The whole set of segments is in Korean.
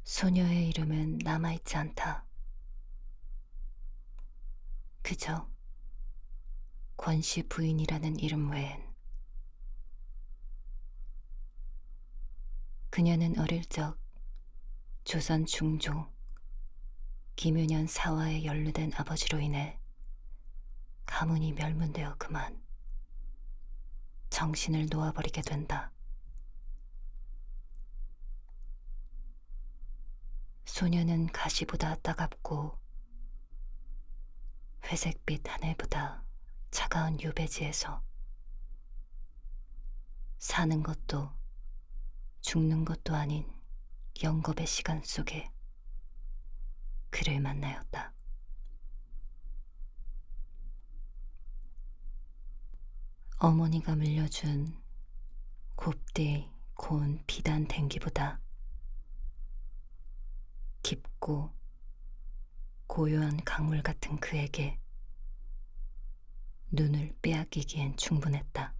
소녀의 이름은 남아있지 않다. 그저 권씨 부인이라는 이름 외엔. 그녀는 어릴 적 조선 중종 김윤현 사화에 연루된 아버지로 인해 가문이 멸문되어 그만 정신을 놓아버리게 된다. 소녀는 가시보다 따갑고 회색빛 하늘보다 차가운 유배지에서 사는 것도 죽는 것도 아닌 영겁의 시간 속에 그를 만나였다. 어머니가 물려준 곱디 고운 비단 댕기보다 깊고 고요한 강물 같은 그에게 눈을 빼앗기기엔 충분했다.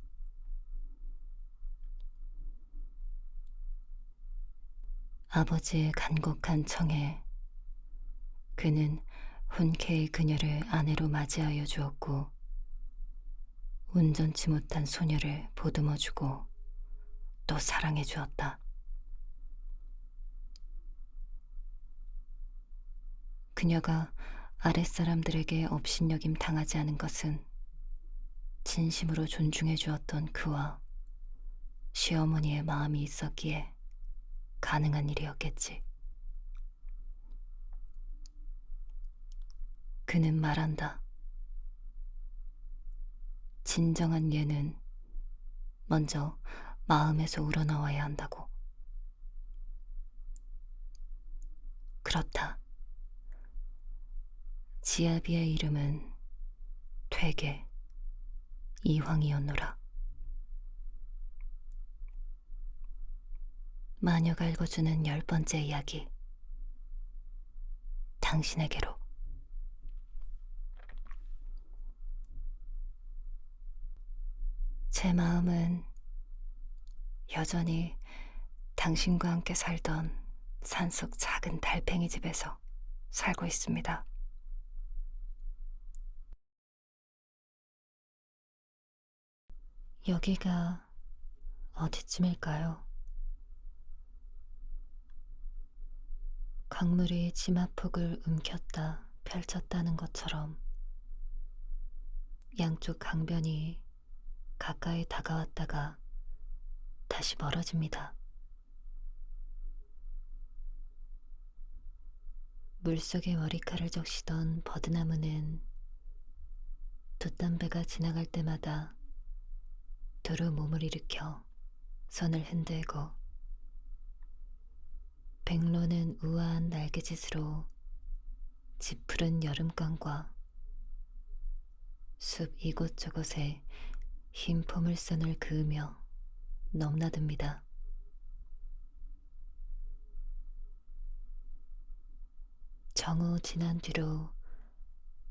아버지의 간곡한 청에 그는 흔쾌히 그녀를 아내로 맞이하여 주었고 온전치 못한 소녀를 보듬어주고 또 사랑해 주었다. 그녀가 아랫사람들에게 업신여김 당하지 않은 것은 진심으로 존중해 주었던 그와 시어머니의 마음이 있었기에 가능한 일이었겠지. 그는 말한다. 진정한 예는 먼저 마음에서 우러나와야 한다고. 그렇다. 지아비의 이름은 되게 이황이었노라. 마녀가 읽어주는 10번째 이야기. 당신에게로. 제 마음은 여전히 당신과 함께 살던 산속 작은 달팽이 집에서 살고 있습니다. 여기가 어디쯤일까요? 강물이 지마폭을 움켰다 펼쳤다는 것처럼 양쪽 강변이 가까이 다가왔다가 다시 멀어집니다. 물속에 머리칼을 적시던 버드나무는 돛담배가 지나갈 때마다 두루 몸을 일으켜 손을 흔들고 백로는 우아한 날개짓으로 짙푸른 여름강과 숲 이곳저곳에 흰 포물선을 그으며 넘나듭니다. 정오 지난 뒤로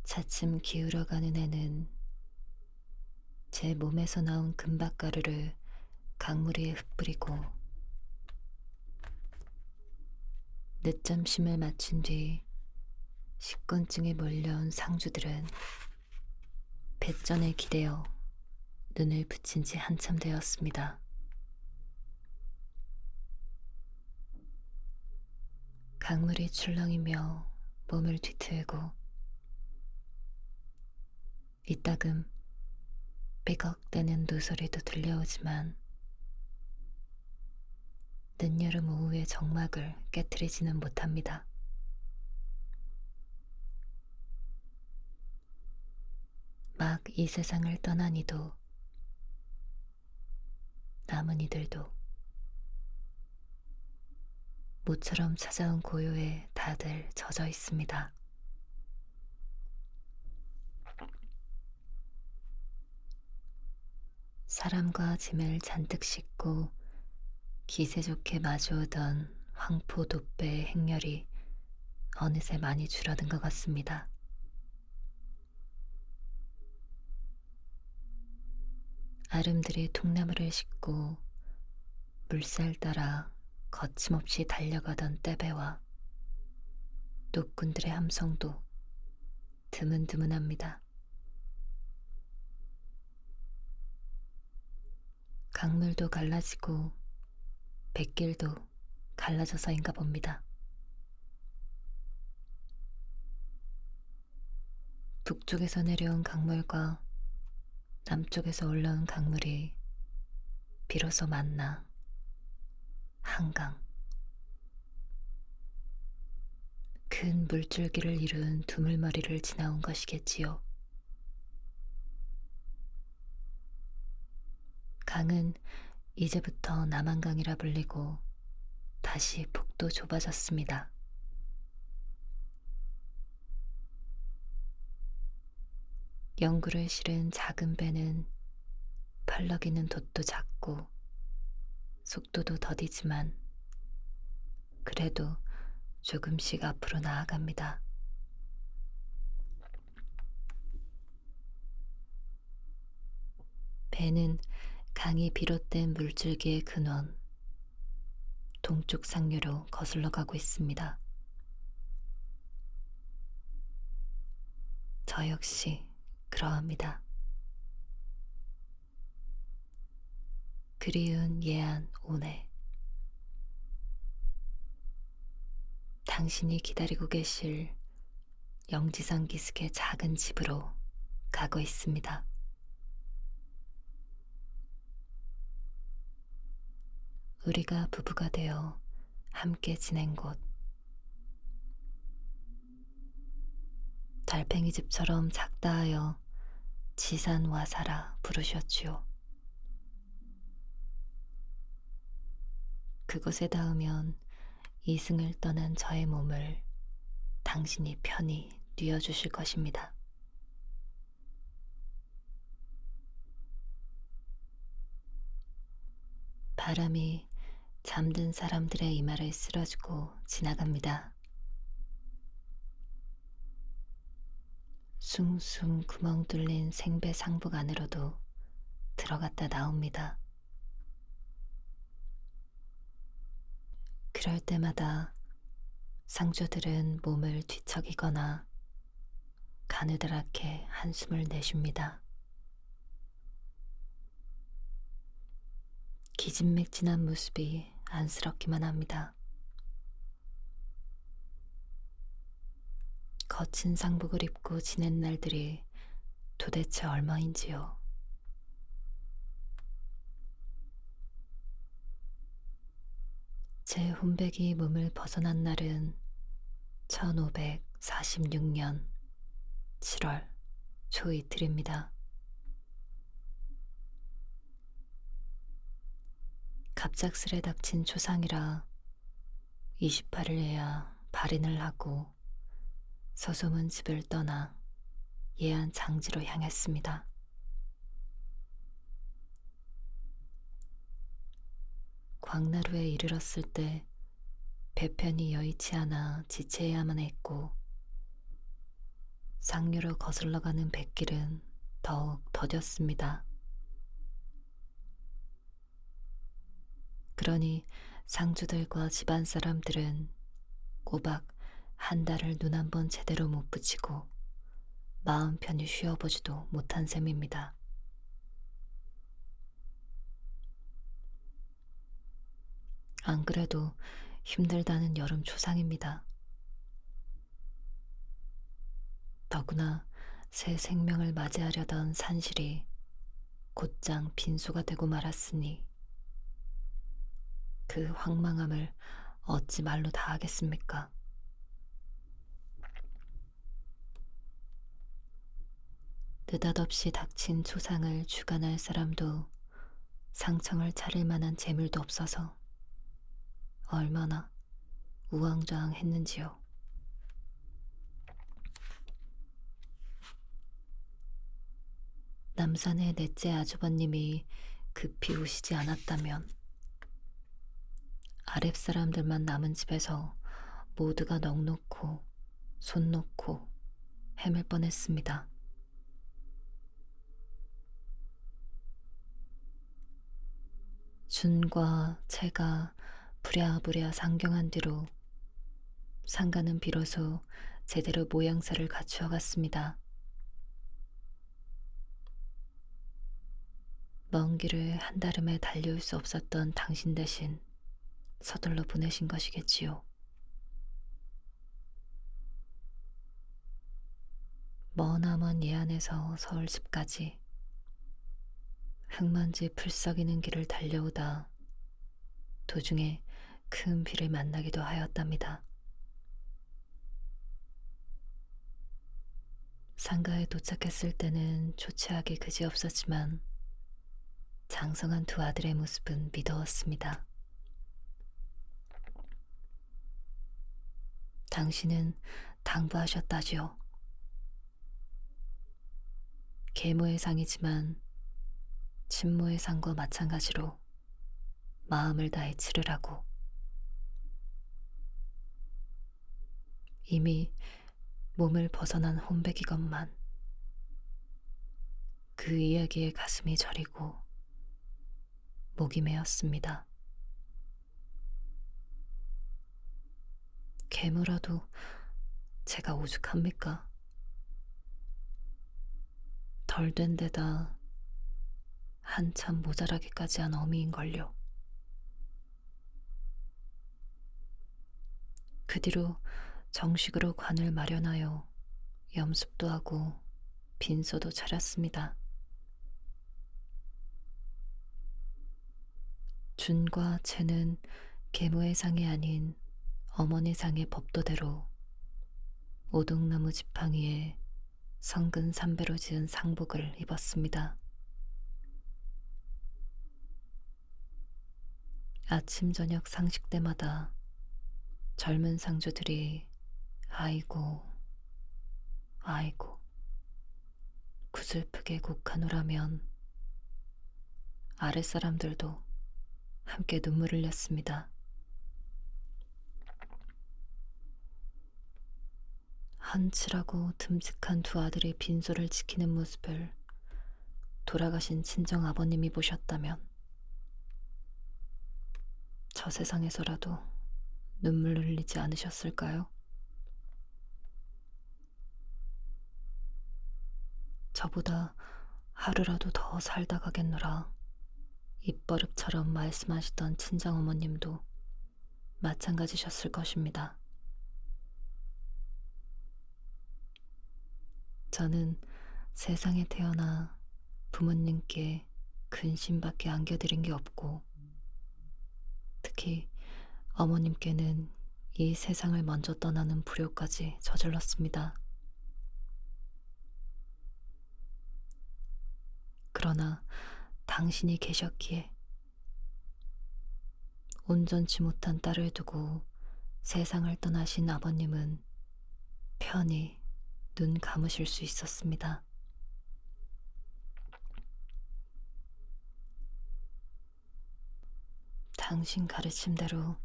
차츰 기울어가는 해는 제 몸에서 나온 금박가루를 강물 위에 흩뿌리고 늦점심을 마친 뒤 식곤증에 몰려온 상주들은 뱃전에 기대어 눈을 붙인 지 한참 되었습니다. 강물이 출렁이며 몸을 뒤틀고 이따금 삐걱대는 노소리도 들려오지만 늦여름 오후의 정막을 깨트리지는 못합니다. 막 이 세상을 떠난 이도 남은 이들도 모처럼 찾아온 고요에 다들 젖어 있습니다. 사람과 짐을 잔뜩 싣고 기세 좋게 마주오던 황포 돛배의 행렬이 어느새 많이 줄어든 것 같습니다. 아름드리 통나무를 싣고 물살 따라 거침없이 달려가던 떼배와 노꾼들의 함성도 드문드문합니다. 강물도 갈라지고 뱃길도 갈라져서인가 봅니다. 북쪽에서 내려온 강물과 남쪽에서 올라온 강물이 비로소 만나 한강, 큰 물줄기를 이룬 두물머리를 지나온 것이겠지요. 강은 이제부터 남한강이라 불리고 다시 폭도 좁아졌습니다. 영구를 실은 작은 배는 펄럭이는 돛도 작고 속도도 더디지만 그래도 조금씩 앞으로 나아갑니다. 배는 강이 비롯된 물줄기의 근원, 동쪽 상류로 거슬러 가고 있습니다. 저 역시 그러합니다. 그리운 예안 오네. 당신이 기다리고 계실 영지성 기슭의 작은 집으로 가고 있습니다. 우리가 부부가 되어 함께 지낸 곳, 달팽이 집처럼 작다 하여 지산와사라 부르셨지요. 그곳에 닿으면 이승을 떠난 저의 몸을 당신이 편히 뉘어주실 것입니다. 바람이 잠든 사람들의 이마를 쓸어주고 지나갑니다. 숭숭 구멍 뚫린 생배 상복 안으로도 들어갔다 나옵니다. 그럴 때마다 상주들은 몸을 뒤척이거나 가느다랗게 한숨을 내쉽니다. 기진맥진한 모습이 안쓰럽기만 합니다. 거친 상복을 입고 지낸 날들이 도대체 얼마인지요. 제 혼백이 몸을 벗어난 날은 1546년 7월 초 이틀입니다. 갑작스레 닥친 초상이라 28일에야 발인을 하고 서소문 집을 떠나 예안 장지로 향했습니다. 광나루에 이르렀을 때 배편이 여의치 않아 지체해야만 했고 상류로 거슬러가는 뱃길은 더욱 더뎠습니다. 그러니 상주들과 집안 사람들은 꼬박 한 달을 눈 한 번 제대로 못 붙이고 마음 편히 쉬어보지도 못한 셈입니다. 안 그래도 힘들다는 여름 초상입니다. 더구나 새 생명을 맞이하려던 산실이 곧장 빈소가 되고 말았으니 그 황망함을 어찌 말로 다 하겠습니까? 느닷없이 닥친 초상을 주관할 사람도 상청을 차릴 만한 재물도 없어서 얼마나 우왕좌왕했는지요. 남산의 넷째 아주버님이 급히 오시지 않았다면 아랫사람들만 남은 집에서 모두가 넋놓고 손 놓고 헤맬 뻔했습니다. 준과 채가 부랴부랴 상경한 뒤로 상가는 비로소 제대로 모양새를 갖추어 갔습니다. 먼 길을 한달음에 달려올 수 없었던 당신 대신 서둘러 보내신 것이겠지요. 머나먼 예안에서 서울집까지 흙먼지 풀썩이는 길을 달려오다 도중에 큰 비를 만나기도 하였답니다. 상가에 도착했을 때는 초췌하기 그지없었지만 장성한 두 아들의 모습은 미더웠습니다. 당신은 당부하셨다지요. 계모의 상이지만 친모의 상과 마찬가지로 마음을 다해 치르라고. 이미 몸을 벗어난 혼백이건만 그 이야기에 가슴이 저리고 목이 메었습니다. 괴물어도 제가 오죽합니까? 덜 된 데다 한참 모자라기까지 한 어미인걸요. 그 뒤로 정식으로 관을 마련하여 염습도 하고 빈소도 차렸습니다. 준과 채는 계모의 상이 아닌 어머니 상의 법도대로 오동나무 지팡이에 성근 3배로 지은 상복을 입었습니다. 아침 저녁 상식 때마다 젊은 상주들이 아이고 아이고 구슬프게 곡하노라면 아랫사람들도 함께 눈물을 냈습니다. 한칠하고 듬직한 두 아들의 빈소를 지키는 모습을 돌아가신 친정 아버님이 보셨다면 저 세상에서라도 눈물을 흘리지 않으셨을까요? 저보다 하루라도 더 살다 가겠노라 입버릇처럼 말씀하시던 친정어머님도 마찬가지셨을 것입니다. 저는 세상에 태어나 부모님께 근심밖에 안겨드린 게 없고 특히 어머님께는 이 세상을 먼저 떠나는 불효까지 저질렀습니다. 그러나 당신이 계셨기에 온전치 못한 딸을 두고 세상을 떠나신 아버님은 편히 눈 감으실 수 있었습니다. 당신 가르침대로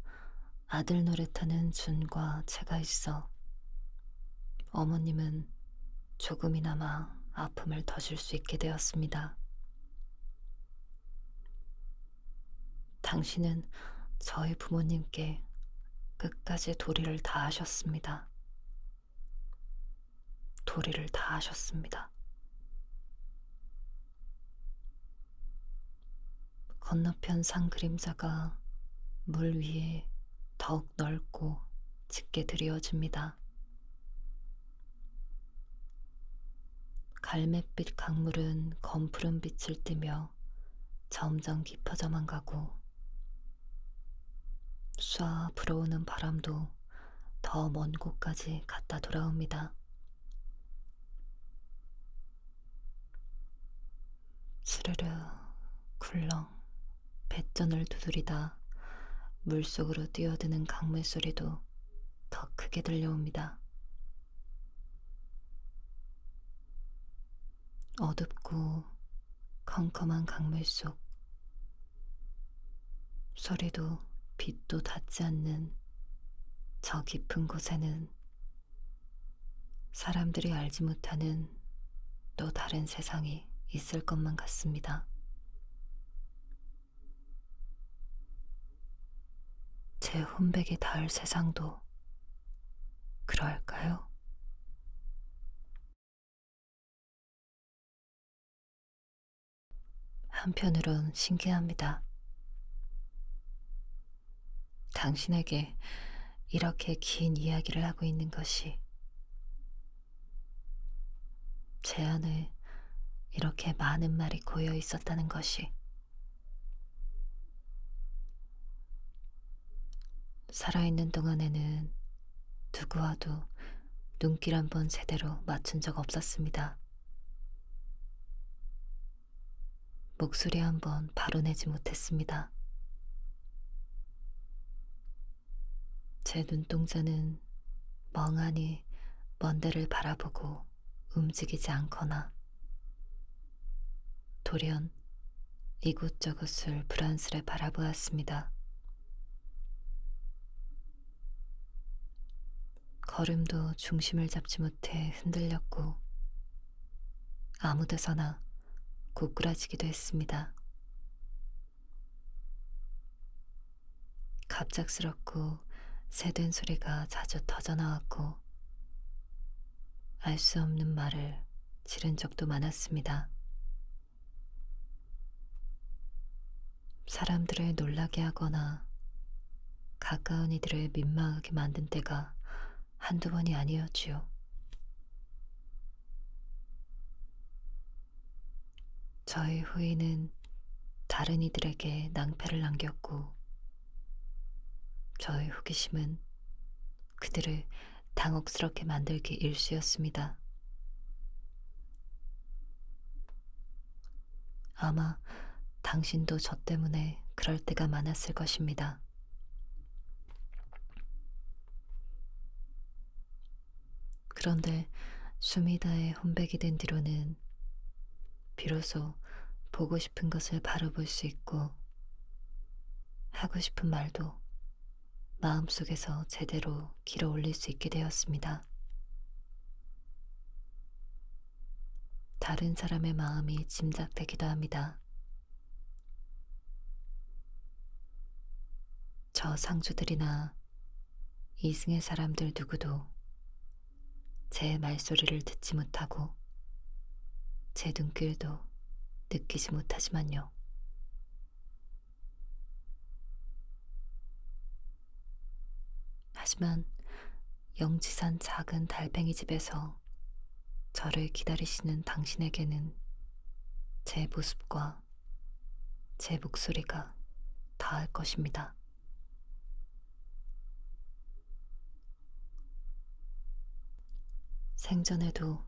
아들 노릇하는 준과 채가 있어 어머님은 조금이나마 아픔을 더 줄 수 있게 되었습니다. 당신은 저희 부모님께 끝까지 도리를 다하셨습니다. 도리를 다하셨습니다. 건너편 산 그림자가 물 위에 더욱 넓고 짙게 드리워집니다. 갈매빛 강물은 검푸른 빛을 띠며 점점 깊어져만 가고 쏴 불어오는 바람도 더 먼 곳까지 갔다 돌아옵니다. 스르르 굴렁 뱃전을 두드리다 물속으로 뛰어드는 강물 소리도 더 크게 들려옵니다. 어둡고 컴컴한 강물 속 소리도 빛도 닿지 않는 저 깊은 곳에는 사람들이 알지 못하는 또 다른 세상이 있을 것만 같습니다. 제 혼백이 닿을 세상도 그럴까요? 한편으론 신기합니다. 당신에게 이렇게 긴 이야기를 하고 있는 것이 제 안에 이렇게 많은 말이 고여 있었다는 것이 살아있는 동안에는 누구와도 눈길 한번 제대로 맞춘 적 없었습니다. 목소리 한번 바로 내지 못했습니다. 제 눈동자는 멍하니 먼 데를 바라보고 움직이지 않거나 돌연 이곳저곳을 불안스레 바라보았습니다. 걸음도 중심을 잡지 못해 흔들렸고 아무 데서나 고꾸라지기도 했습니다. 갑작스럽고 새된 소리가 자주 터져나왔고 알 수 없는 말을 지른 적도 많았습니다. 사람들을 놀라게 하거나 가까운 이들을 민망하게 만든 때가 한두 번이 아니었지요. 저의 후회는 다른 이들에게 낭패를 남겼고 저의 호기심은 그들을 당혹스럽게 만들기 일쑤였습니다. 아마 당신도 저 때문에 그럴 때가 많았을 것입니다. 그런데 숨이 다해 혼백이 된 뒤로는 비로소 보고 싶은 것을 바로 볼 수 있고 하고 싶은 말도 마음속에서 제대로 길어 올릴 수 있게 되었습니다. 다른 사람의 마음이 짐작되기도 합니다. 저 상주들이나 이승의 사람들 누구도 제 말소리를 듣지 못하고 제 눈길도 느끼지 못하지만요. 하지만 영지산 작은 달팽이 집에서 저를 기다리시는 당신에게는 제 모습과 제 목소리가 닿을 것입니다. 생전에도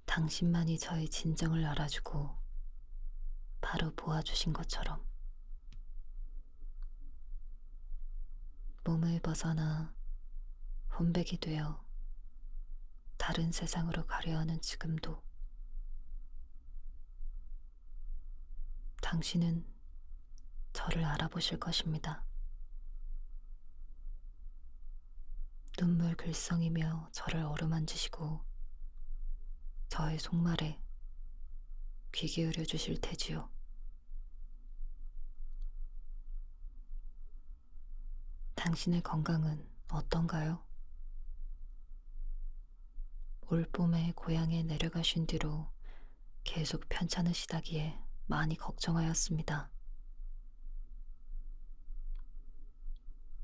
당신만이 저의 진정을 알아주고 바로 보아주신 것처럼 몸을 벗어나 혼백이 되어 다른 세상으로 가려 하는 지금도 당신은 저를 알아보실 것입니다. 눈물 글썽이며 저를 어루만지시고 저의 속말에 귀 기울여 주실 테지요. 당신의 건강은 어떤가요? 올 봄에 고향에 내려가신 뒤로 계속 편찮으시다기에 많이 걱정하였습니다.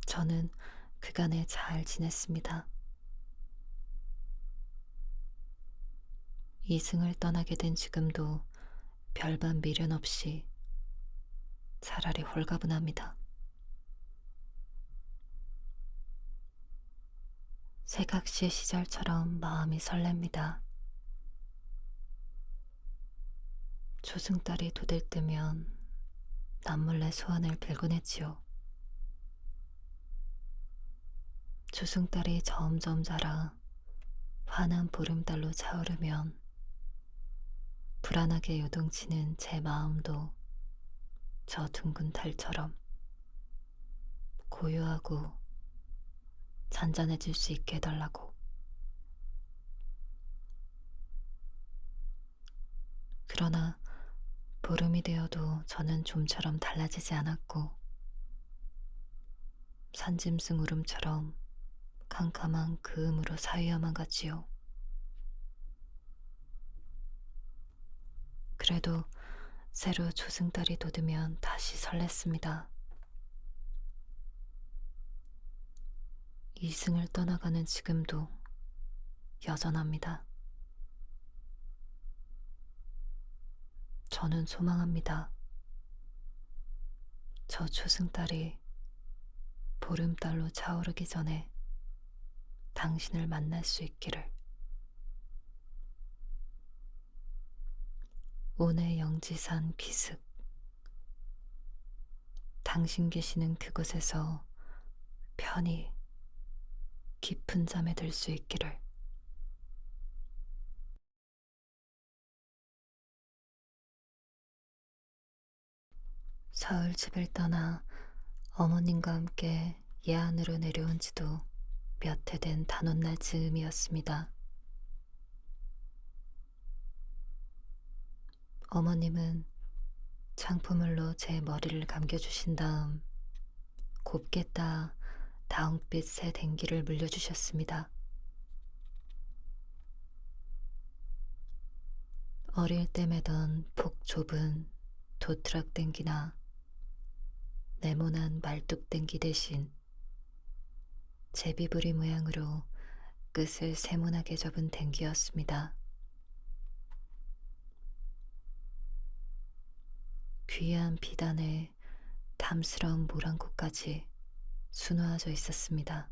저는 그간에 잘 지냈습니다. 이승을 떠나게 된 지금도 별반 미련 없이 차라리 홀가분합니다. 새각시 시절처럼 마음이 설렙니다. 조승달이 도들뜨면 남몰래 소원을 빌곤 했지요. 조승달이 점점 자라 환한 보름달로 차오르면 불안하게 요동치는 제 마음도 저 둥근 달처럼 고요하고 잔잔해질 수 있게 해달라고. 그러나 보름이 되어도 저는 좀처럼 달라지지 않았고 산짐승 울음처럼 캄캄한 그음으로 사위야만 갔지요. 그래도 새로 조승달이 돋으면 다시 설렜습니다. 이승을 떠나가는 지금도 여전합니다. 저는 소망합니다. 저 조승달이 보름달로 차오르기 전에 당신을 만날 수 있기를. 온해 영지산 비슥. 당신 계시는 그곳에서 편히 깊은 잠에 들 수 있기를. 사흘 집을 떠나 어머님과 함께 예안으로 내려온 지도 몇 해 된 단오날 즈음이었습니다. 어머님은 장포물로 제 머리를 감겨주신 다음 곱게 따 다홍빛 새 댕기를 물려주셨습니다. 어릴 때 매던 복 좁은 도트락 댕기나 네모난 말뚝 댕기 대신 제비부리 모양으로 끝을 세모나게 접은 댕기였습니다. 귀한 비단에 탐스러운 모란꽃까지 수놓아져 있었습니다.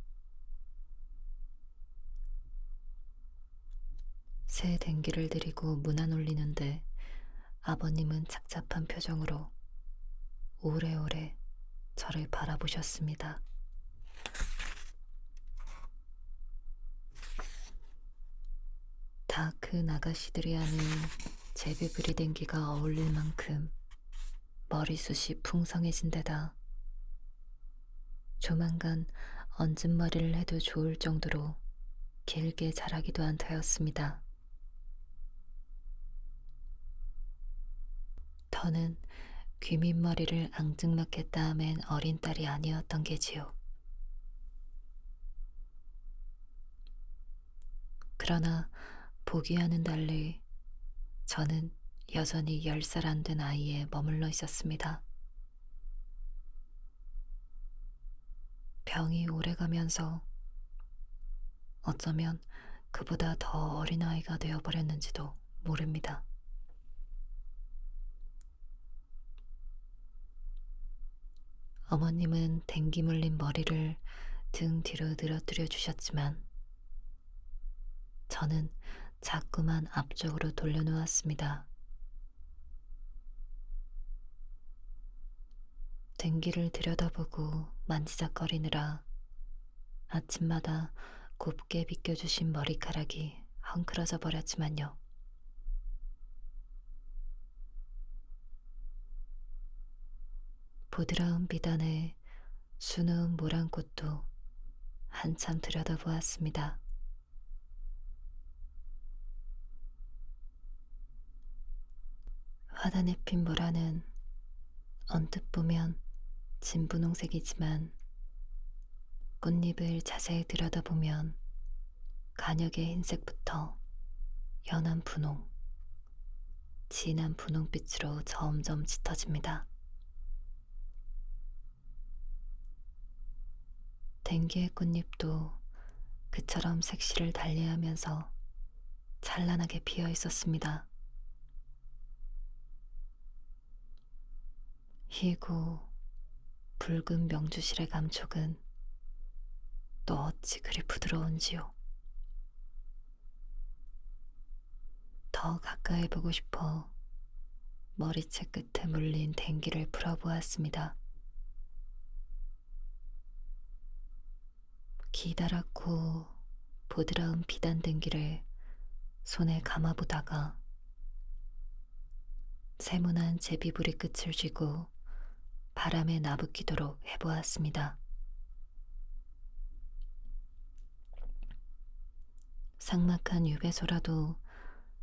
새 댕기를 들이고 문 안 올리는데 아버님은 착잡한 표정으로 오래오래 저를 바라보셨습니다. 다 큰 아가씨들이 하는 제비부리 댕기가 어울릴 만큼 머리숱이 풍성해진 데다 조만간 얹은 머리를 해도 좋을 정도로 길게 자라기도 한 터였습니다. 더는 귀밑머리를 앙증맞게 따맨 어린 딸이 아니었던 게지요. 그러나 보기와는 달리 저는 여전히 10살 안 된 아이에 머물러 있었습니다. 병이 오래가면서 어쩌면 그보다 더 어린아이가 되어버렸는지도 모릅니다. 어머님은 댕기 물린 머리를 등 뒤로 늘어뜨려 주셨지만 저는 자꾸만 앞쪽으로 돌려놓았습니다. 댕기를 들여다보고 만지작거리느라 아침마다 곱게 빗겨주신 머리카락이 헝클어져 버렸지만요. 부드러운 비단에 수놓은 모란꽃도 한참 들여다보았습니다. 화단에 핀 모란은 언뜻 보면 진분홍색이지만 꽃잎을 자세히 들여다보면 간역의 흰색부터 연한 분홍, 진한 분홍빛으로 점점 짙어집니다. 댕기의 꽃잎도 그처럼 색시를 달리하면서 찬란하게 피어 있었습니다. 희고 붉은 명주실의 감촉은 또 어찌 그리 부드러운지요. 더 가까이 보고 싶어 머리채 끝에 물린 댕기를 풀어보았습니다. 기다랗고 부드러운 비단 댕기를 손에 감아보다가 세모난 제비부리 끝을 쥐고 바람에 나부끼도록 해보았습니다. 삭막한 유배소라도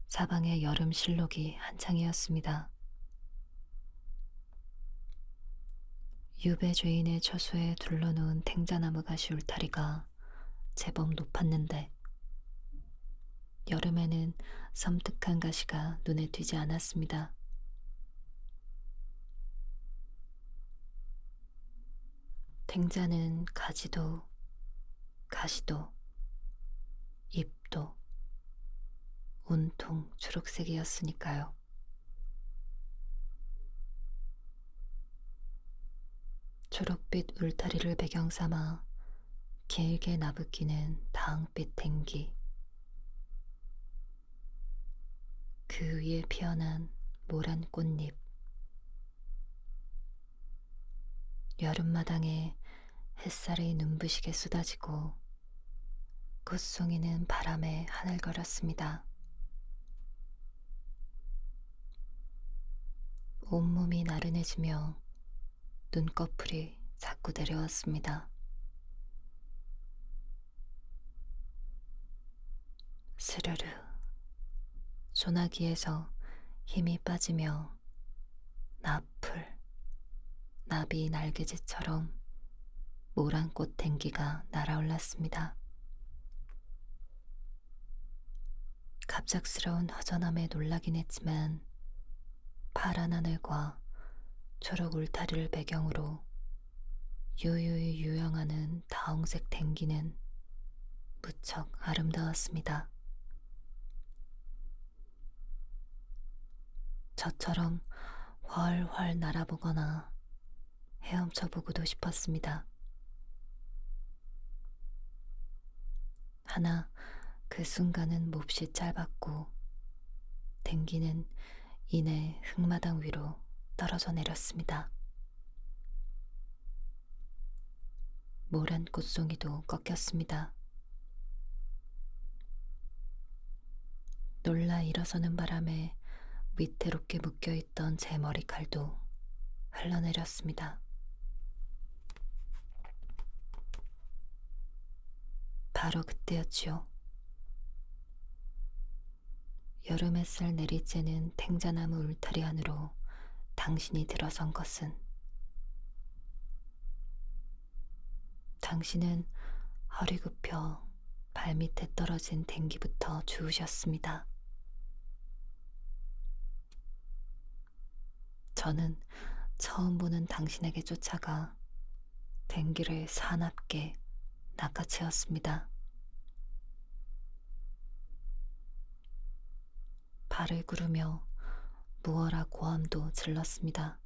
사방에 여름 실록이 한창이었습니다. 유배 죄인의 처소에 둘러놓은 탱자나무 가시 울타리가 제법 높았는데 여름에는 섬뜩한 가시가 눈에 띄지 않았습니다. 탱자는 가지도 가시도 잎도 온통 초록색이었으니까요. 초록빛 울타리를 배경 삼아 길게 나부끼는 다홍빛 탱기, 그 위에 피어난 모란 꽃잎, 여름마당에 햇살이 눈부시게 쏟아지고 꽃송이는 바람에 하늘거렸습니다. 온몸이 나른해지며 눈꺼풀이 자꾸 내려왔습니다. 스르르 소나기에서 힘이 빠지며 나풀, 나비 날개짓처럼 모란 꽃탱기가 날아올랐습니다. 갑작스러운 허전함에 놀라긴 했지만 파란 하늘과 초록 울타리를 배경으로 유유히 유영하는 다홍색 탱기는 무척 아름다웠습니다. 저처럼 훨훨 날아보거나 헤엄쳐보고도 싶었습니다. 하나 그 순간은 몹시 짧았고 탱기는 이내 흙마당 위로 떨어져 내렸습니다. 모란 꽃송이도 꺾였습니다. 놀라 일어서는 바람에 위태롭게 묶여있던 제 머리칼도 흘러내렸습니다. 바로 그때였지요. 여름 햇살 내리쬐는 탱자나무 울타리 안으로 당신이 들어선 것은, 당신은 허리 굽혀 발밑에 떨어진 탱기부터 주우셨습니다. 저는 처음 보는 당신에게 쫓아가 탱기를 사납게 낚아채었습니다. 발을 구르며 무어라 고함도 질렀습니다.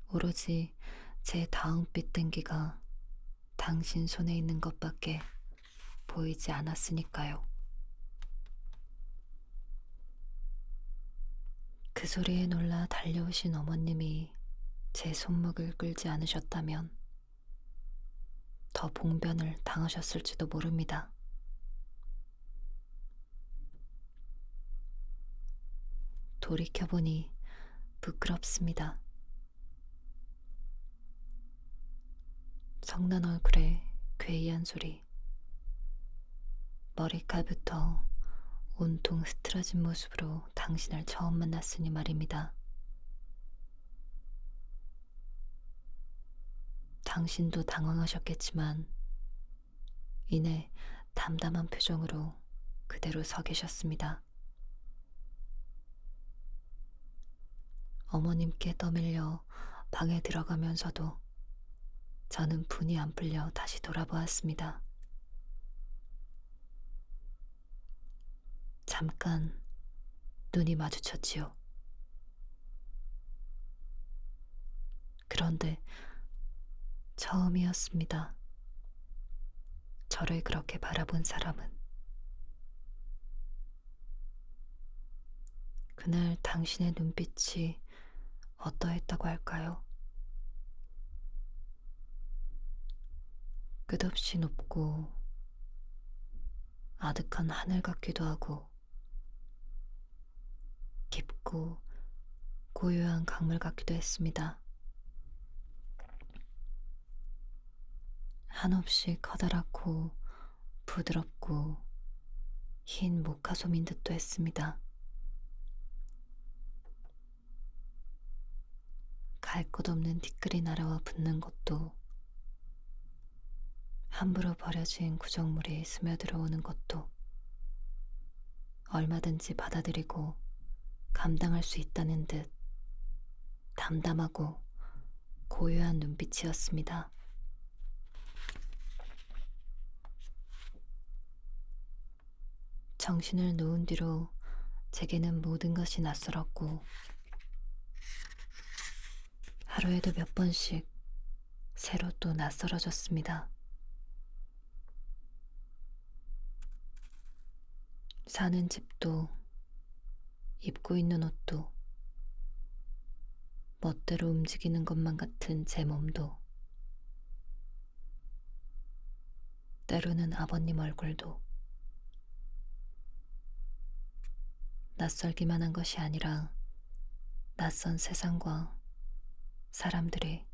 오로지 제 다홍빛 탱기가 당신 손에 있는 것밖에 보이지 않았으니까요. 그 소리에 놀라 달려오신 어머님이 제 손목을 끌지 않으셨다면 더 봉변을 당하셨을지도 모릅니다. 돌이켜보니 부끄럽습니다. 성난 얼굴에 괴이한 소리, 머리칼부터 온통 흐트러진 모습으로 당신을 처음 만났으니 말입니다. 당신도 당황하셨겠지만 이내 담담한 표정으로 그대로 서 계셨습니다. 어머님께 떠밀려 방에 들어가면서도 저는 분이 안 풀려 다시 돌아보았습니다. 잠깐 눈이 마주쳤지요. 그런데 처음이었습니다. 저를 그렇게 바라본 사람은. 그날 당신의 눈빛이 어떠했다고 할까요? 끝없이 높고 아득한 하늘 같기도 하고 깊고 고요한 강물 같기도 했습니다. 한없이 커다랗고 부드럽고 흰 모카솜인 듯도 했습니다. 갈 곳 없는 티끌이 날아와 붙는 것도, 함부로 버려진 구정물이 스며들어 오는 것도 얼마든지 받아들이고 감당할 수 있다는 듯 담담하고 고요한 눈빛이었습니다. 정신을 놓은 뒤로 제게는 모든 것이 낯설었고, 하루에도 몇 번씩 새로 또 낯설어졌습니다. 사는 집도, 입고 있는 옷도, 멋대로 움직이는 것만 같은 제 몸도, 때로는 아버님 얼굴도, 낯설기만 한 것이 아니라 낯선 세상과 사람들이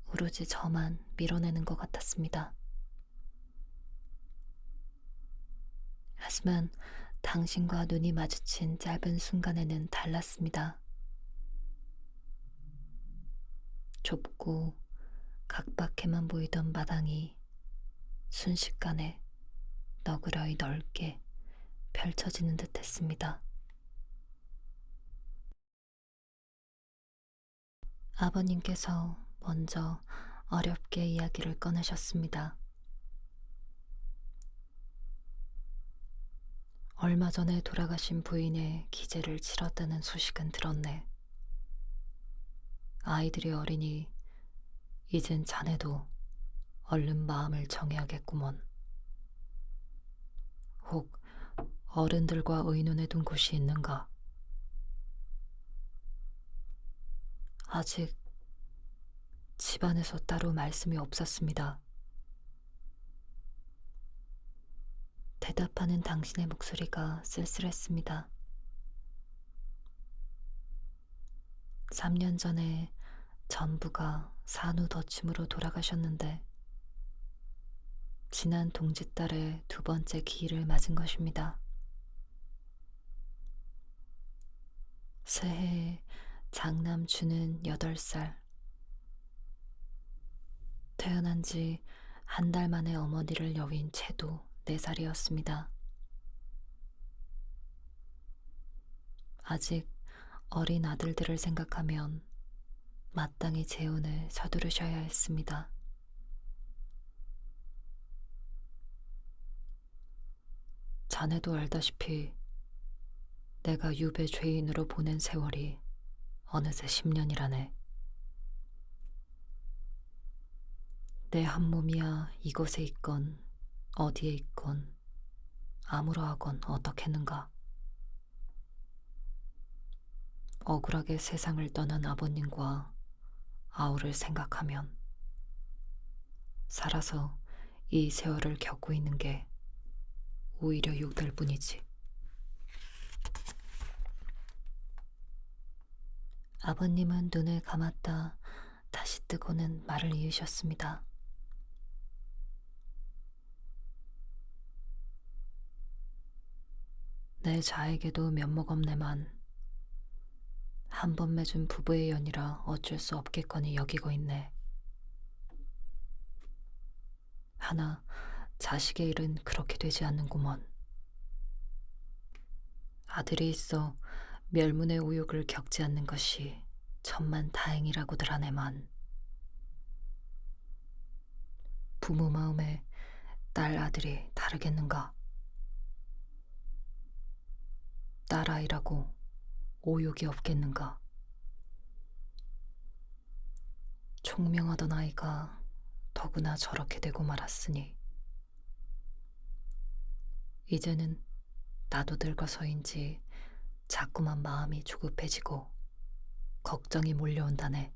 오로지 저만 밀어내는 것 같았습니다. 하지만 당신과 눈이 마주친 짧은 순간에는 달랐습니다. 좁고 각박해만 보이던 마당이 순식간에 너그러이 넓게 펼쳐지는 듯 했습니다. 아버님께서 먼저 어렵게 이야기를 꺼내셨습니다. 얼마 전에 돌아가신 부인의 기재를 치렀다는 소식은 들었네. 아이들이 어리니 이젠 자네도 얼른 마음을 정해야겠구먼. 혹 어른들과 의논해 둔 곳이 있는가? 아직 집안에서 따로 말씀이 없었습니다. 대답하는 당신의 목소리가 쓸쓸했습니다. 3년 전에 전부가 산후더침으로 돌아가셨는데, 지난 동짓달에 두 번째 기일을 맞은 것입니다. 새해에 장남 주는 8살. 태어난 지 한 달 만에 어머니를 여윈 채도 4살이었습니다. 아직 어린 아들들을 생각하면 마땅히 재혼을 서두르셔야 했습니다. 자네도 알다시피 내가 유배 죄인으로 보낸 세월이 어느새 10년이라네. 내 한 몸이야 이곳에 있건 어디에 있건 아무러하건 어떻겠는가. 억울하게 세상을 떠난 아버님과 아우를 생각하면 살아서 이 세월을 겪고 있는 게 오히려 욕될 뿐이지. 아버님은 눈을 감았다 다시 뜨고는 말을 이으셨습니다. 내 자에게도 면목없네만 한 번 맺은 부부의 연이라 어쩔 수 없겠거니 여기고 있네. 하나 자식의 일은 그렇게 되지 않는구먼. 아들이 있어 멸문의 우욕을 겪지 않는 것이 천만 다행이라고들 하네만, 부모 마음에 딸 아들이 다르겠는가. 딸아이라고 오욕이 없겠는가. 총명하던 아이가 더구나 저렇게 되고 말았으니 이제는 나도 늙어서인지 자꾸만 마음이 조급해지고 걱정이 몰려온다네.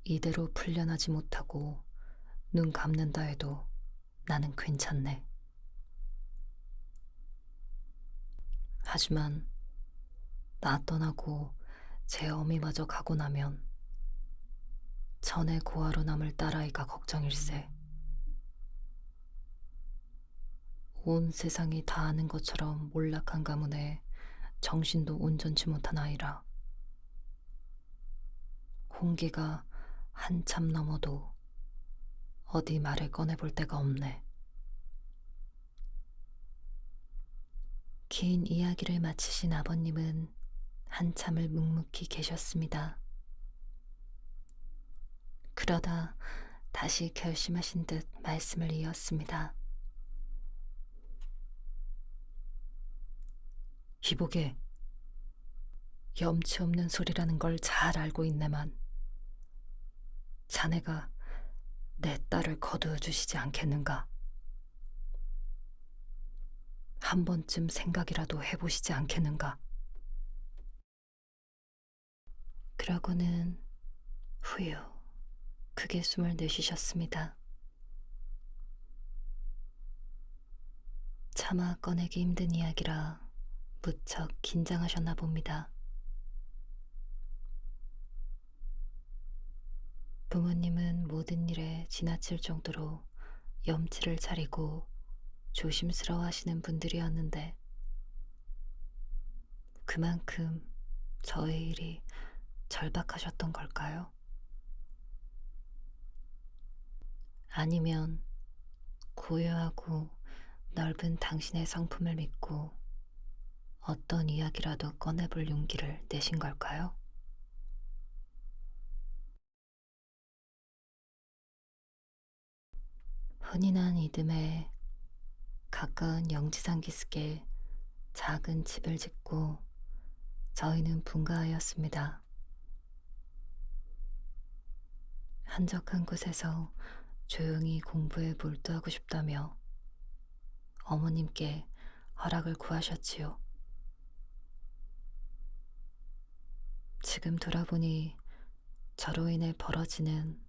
이대로 풀려나지 못하고 눈 감는다 해도 나는 괜찮네. 하지만 나 떠나고 제 어미마저 가고 나면 전에 고아로 남을 딸아이가 걱정일세. 온 세상이 다 아는 것처럼 몰락한 가문에 정신도 온전치 못한 아이라 홍기가 한참 넘어도 어디 말을 꺼내볼 데가 없네. 긴 이야기를 마치신 아버님은 한참을 묵묵히 계셨습니다. 그러다 다시 결심하신 듯 말씀을 이었습니다. 희복에 염치 없는 소리라는 걸 잘 알고 있네만 자네가 내 딸을 거두어 주시지 않겠는가? 한 번쯤 생각이라도 해보시지 않겠는가? 그러고는 후유 크게 숨을 내쉬셨습니다. 차마 꺼내기 힘든 이야기라 무척 긴장하셨나 봅니다. 부모님은 모든 일에 지나칠 정도로 염치를 차리고 조심스러워 하시는 분들이었는데 그만큼 저의 일이 절박하셨던 걸까요? 아니면 고요하고 넓은 당신의 성품을 믿고 어떤 이야기라도 꺼내볼 용기를 내신 걸까요? 흔히 난 이듬해 가까운 영지산 기슭에 작은 집을 짓고 저희는 분가하였습니다. 한적한 곳에서 조용히 공부에 몰두하고 싶다며 어머님께 허락을 구하셨지요. 지금 돌아보니 저로 인해 벌어지는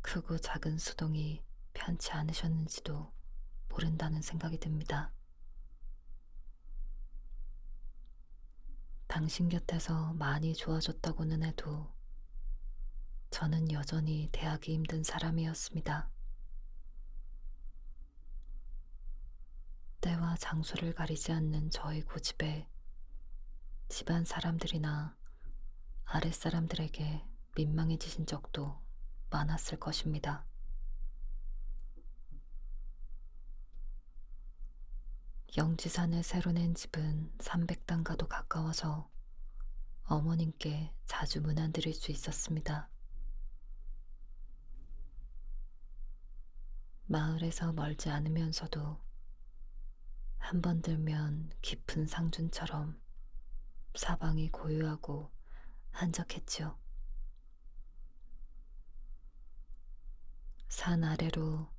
크고 작은 수동이 편치 않으셨는지도 모른다는 생각이 듭니다. 당신 곁에서 많이 좋아졌다고는 해도 저는 여전히 대하기 힘든 사람이었습니다. 때와 장소를 가리지 않는 저의 고집에 집안 사람들이나 아랫사람들에게 민망해지신 적도 많았을 것입니다. 영지산에 새로 낸 집은 300단가도 가까워서 어머님께 자주 문안드릴 수 있었습니다. 마을에서 멀지 않으면서도 한 번 들면 깊은 상준처럼 사방이 고요하고 한적했지요. 산 아래로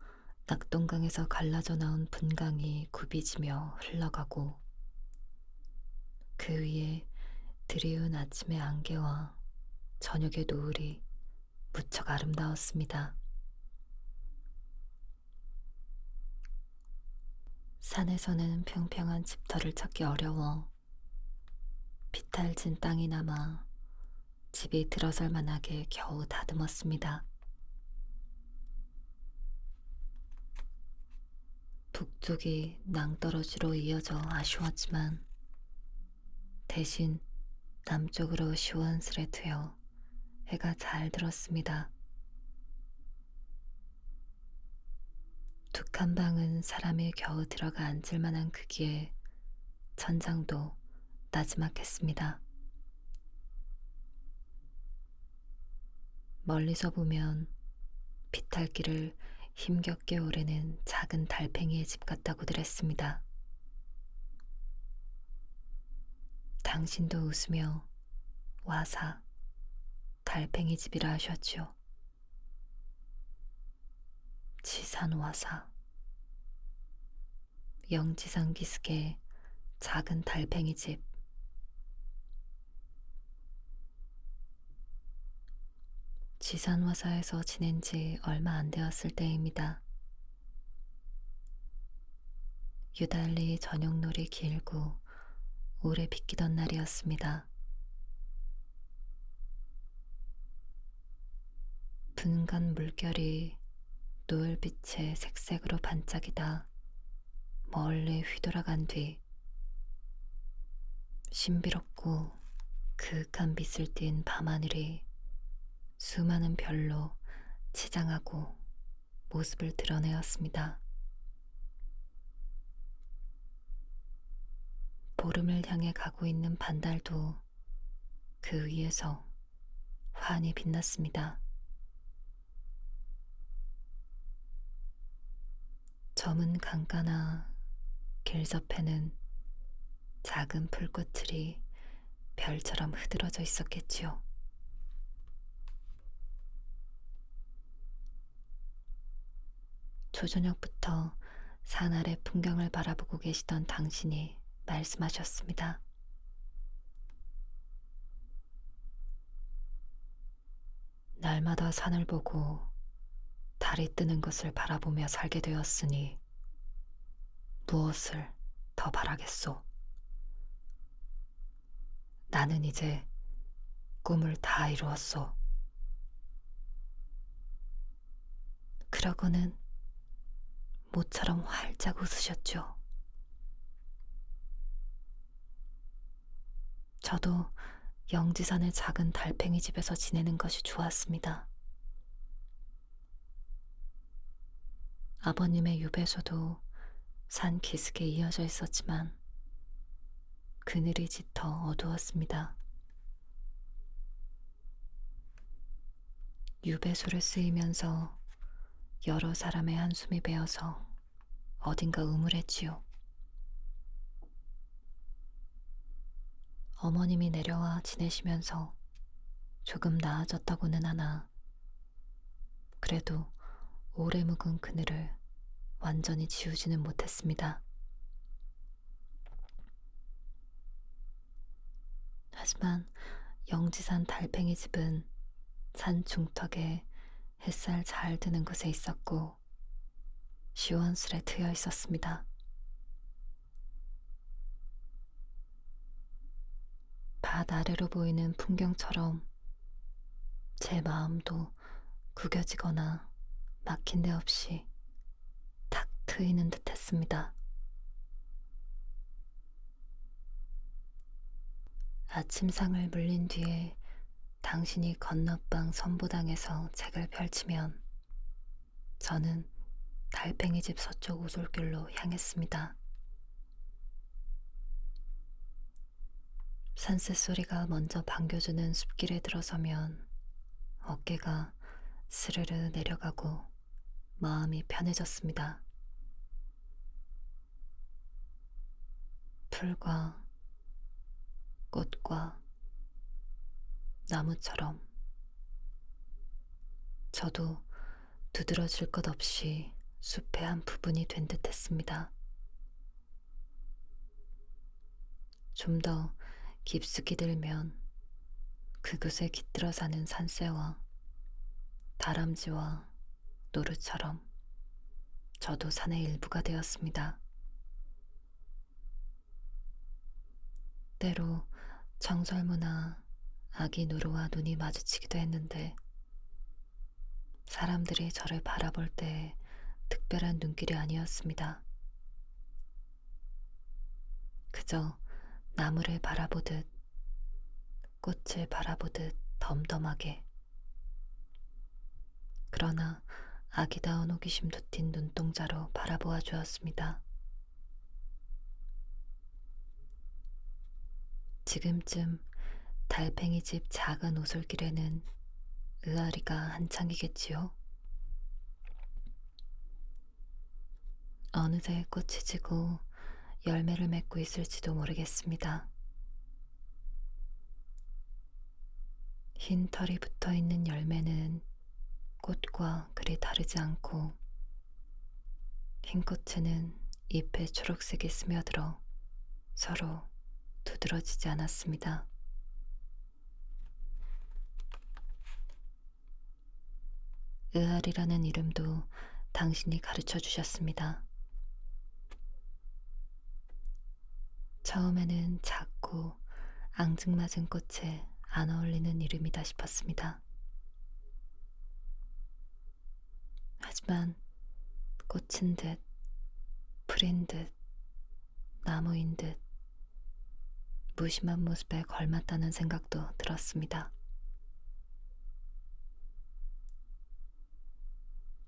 낙동강에서 갈라져 나온 분강이 굽이지며 흘러가고 그 위에 드리운 아침의 안개와 저녁의 노을이 무척 아름다웠습니다. 산에서는 평평한 집터를 찾기 어려워 비탈진 땅이 남아 집이 들어설 만하게 겨우 다듬었습니다. 북쪽이 낭떠러지로 이어져 아쉬웠지만 대신 남쪽으로 시원스레 트여 해가 잘 들었습니다. 둑한 방은 사람이 겨우 들어가 앉을 만한 크기에 천장도 나지막했습니다. 멀리서 보면 비탈길을 힘겹게 오르는 작은 달팽이의 집 같다고들 했습니다. 당신도 웃으며 와사, 달팽이 집이라 하셨지요. 지산와사, 영지산 기슭의 작은 달팽이 집. 지산화사에서 지낸 지 얼마 안 되었을 때입니다. 유달리 저녁놀이 길고 오래 비키던 날이었습니다. 분간 물결이 노을빛의 색색으로 반짝이다 멀리 휘돌아간 뒤 신비롭고 그윽한 빛을 띤 밤하늘이 수많은 별로 치장하고 모습을 드러내었습니다. 보름을 향해 가고 있는 반달도 그 위에서 환히 빛났습니다. 저문 강가나 길접해는 작은 풀꽃들이 별처럼 흐드러져 있었겠지요. 초저녁부터 산 아래 풍경을 바라보고 계시던 당신이 말씀하셨습니다. 날마다 산을 보고 달이 뜨는 것을 바라보며 살게 되었으니 무엇을 더 바라겠소? 나는 이제 꿈을 다 이루었소. 그러고는 모처럼 활짝 웃으셨죠. 저도 영지산의 작은 달팽이 집에서 지내는 것이 좋았습니다. 아버님의 유배소도 산 기슭에 이어져 있었지만 그늘이 짙어 어두웠습니다. 유배소를 쓰이면서 여러 사람의 한숨이 베어서 어딘가 음울했지요. 어머님이 내려와 지내시면서 조금 나아졌다고는 하나 그래도 오래 묵은 그늘을 완전히 지우지는 못했습니다. 하지만 영지산 달팽이 집은 산 중턱에 햇살 잘 드는 곳에 있었고 시원스레 트여 있었습니다. 밭 아래로 보이는 풍경처럼 제 마음도 구겨지거나 막힌 데 없이 탁 트이는 듯 했습니다. 아침상을 물린 뒤에 당신이 건너방 선보당에서 책을 펼치면 저는 달팽이 집 서쪽 오솔길로 향했습니다. 산새 소리가 먼저 반겨주는 숲길에 들어서면 어깨가 스르르 내려가고 마음이 편해졌습니다. 풀과 꽃과 나무처럼 저도 두드러질 것 없이 숲의 한 부분이 된 듯 했습니다. 좀 더 깊숙이 들면 그곳에 깃들어 사는 산새와 다람쥐와 노루처럼 저도 산의 일부가 되었습니다. 때로 청설모나 아기 노루와 눈이 마주치기도 했는데 사람들이 저를 바라볼 때 특별한 눈길이 아니었습니다. 그저 나무를 바라보듯 꽃을 바라보듯 덤덤하게. 그러나 아기다운 호기심도 띤 눈동자로 바라보아 주었습니다. 지금쯤 달팽이 집 작은 오솔길에는 의아리가 한창이겠지요. 어느새 꽃이 지고 열매를 맺고 있을지도 모르겠습니다. 흰 털이 붙어 있는 열매는 꽃과 그리 다르지 않고 흰 꽃에는 잎에 초록색이 스며들어 서로 두드러지지 않았습니다. 의아리라는 이름도 당신이 가르쳐 주셨습니다. 처음에는 작고 앙증맞은 꽃에 안 어울리는 이름이다 싶었습니다. 하지만 꽃인 듯, 풀인 듯, 나무인 듯, 무심한 모습에 걸맞다는 생각도 들었습니다.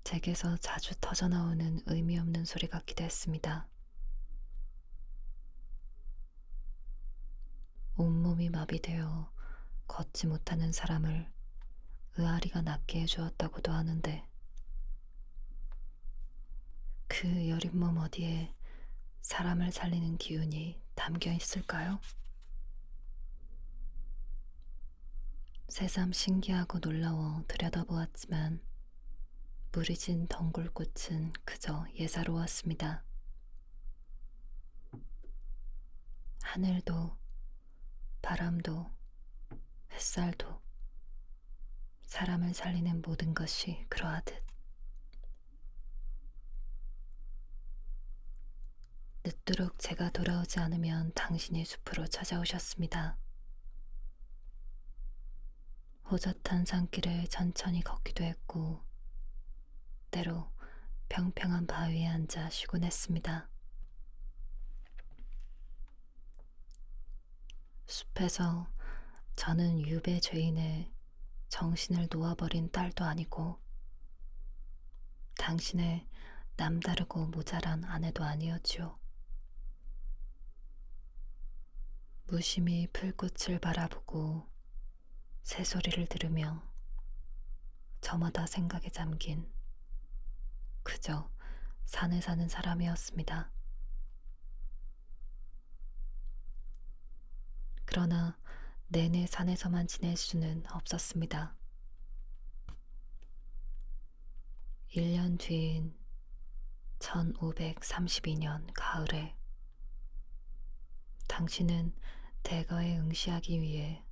제게서 자주 터져나오는 의미 없는 소리 같기도 했습니다. 온몸이 마비되어 걷지 못하는 사람을 의아리가 낫게 해주었다고도 하는데 그 여린 몸 어디에 사람을 살리는 기운이 담겨 있을까요? 새삼 신기하고 놀라워 들여다보았지만 무리진 덩굴꽃은 그저 예사로웠습니다. 하늘도 바람도 햇살도 사람을 살리는 모든 것이 그러하듯 늦도록 제가 돌아오지 않으면 당신이 숲으로 찾아오셨습니다. 호젓한 산길을 천천히 걷기도 했고 때로 평평한 바위에 앉아 쉬곤 했습니다. 숲에서 저는 유배 죄인의 정신을 놓아버린 딸도 아니고 당신의 남다르고 모자란 아내도 아니었지요. 무심히 풀꽃을 바라보고 새소리를 들으며 저마다 생각에 잠긴 그저 산에 사는 사람이었습니다. 그러나 내내 산에서만 지낼 수는 없었습니다. 1년 뒤인 1532년 가을에 당신은 대거에 응시하기 위해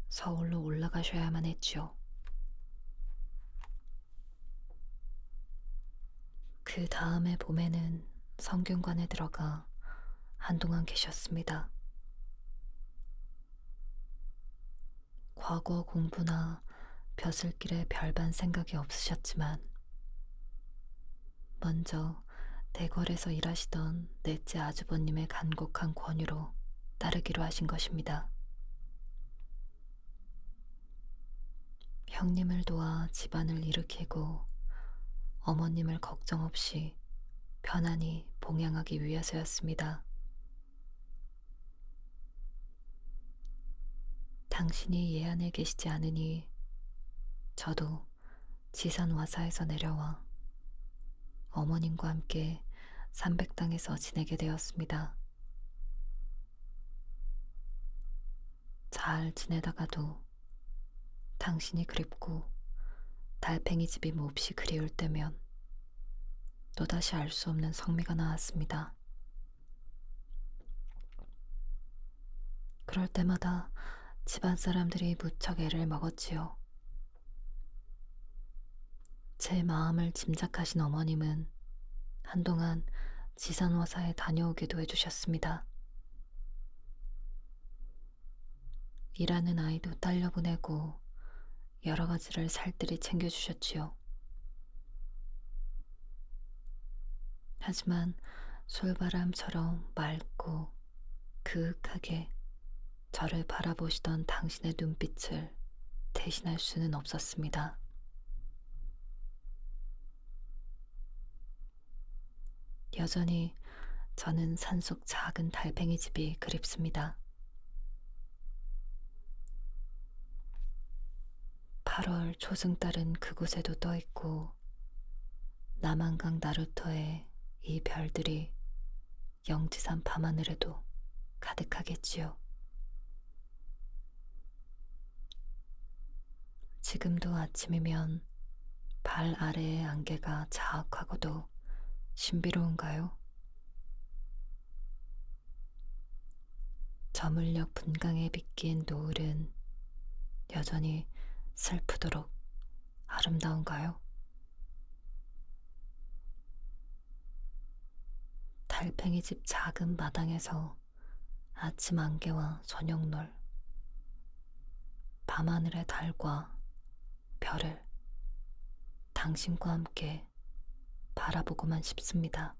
서울로 올라가셔야만 했지요. 그 다음에 봄에는 성균관에 들어가 한동안 계셨습니다. 과거 공부나 벼슬길에 별반 생각이 없으셨지만 먼저 대궐에서 일하시던 넷째 아주버님의 간곡한 권유로 따르기로 하신 것입니다. 형님을 도와 집안을 일으키고 어머님을 걱정 없이 편안히 봉양하기 위해서였습니다. 당신이 예안에 계시지 않으니 저도 지산 와사에서 내려와 어머님과 함께 삼백당에서 지내게 되었습니다. 잘 지내다가도 당신이 그립고 달팽이 집이 몹시 그리울 때면 또다시 알 수 없는 성미가 나왔습니다. 그럴 때마다 집안 사람들이 무척 애를 먹었지요. 제 마음을 짐작하신 어머님은 한동안 지산화사에 다녀오기도 해주셨습니다. 일하는 아이도 딸려보내고 여러 가지를 살뜰히 챙겨주셨지요. 하지만 솔바람처럼 맑고 그윽하게 저를 바라보시던 당신의 눈빛을 대신할 수는 없었습니다. 여전히 저는 산속 작은 달팽이 집이 그립습니다. 8월 초승달은 그곳에도 떠있고 남한강 나루터에 이 별들이 영지산 밤하늘에도 가득하겠지요. 지금도 아침이면 발 아래의 안개가 자악하고도 신비로운가요? 저물녘 분강에 빗긴 노을은 여전히 슬프도록 아름다운가요? 달팽이 집 작은 마당에서 아침 안개와 저녁놀, 밤하늘의 달과 별을 당신과 함께 바라보고만 싶습니다.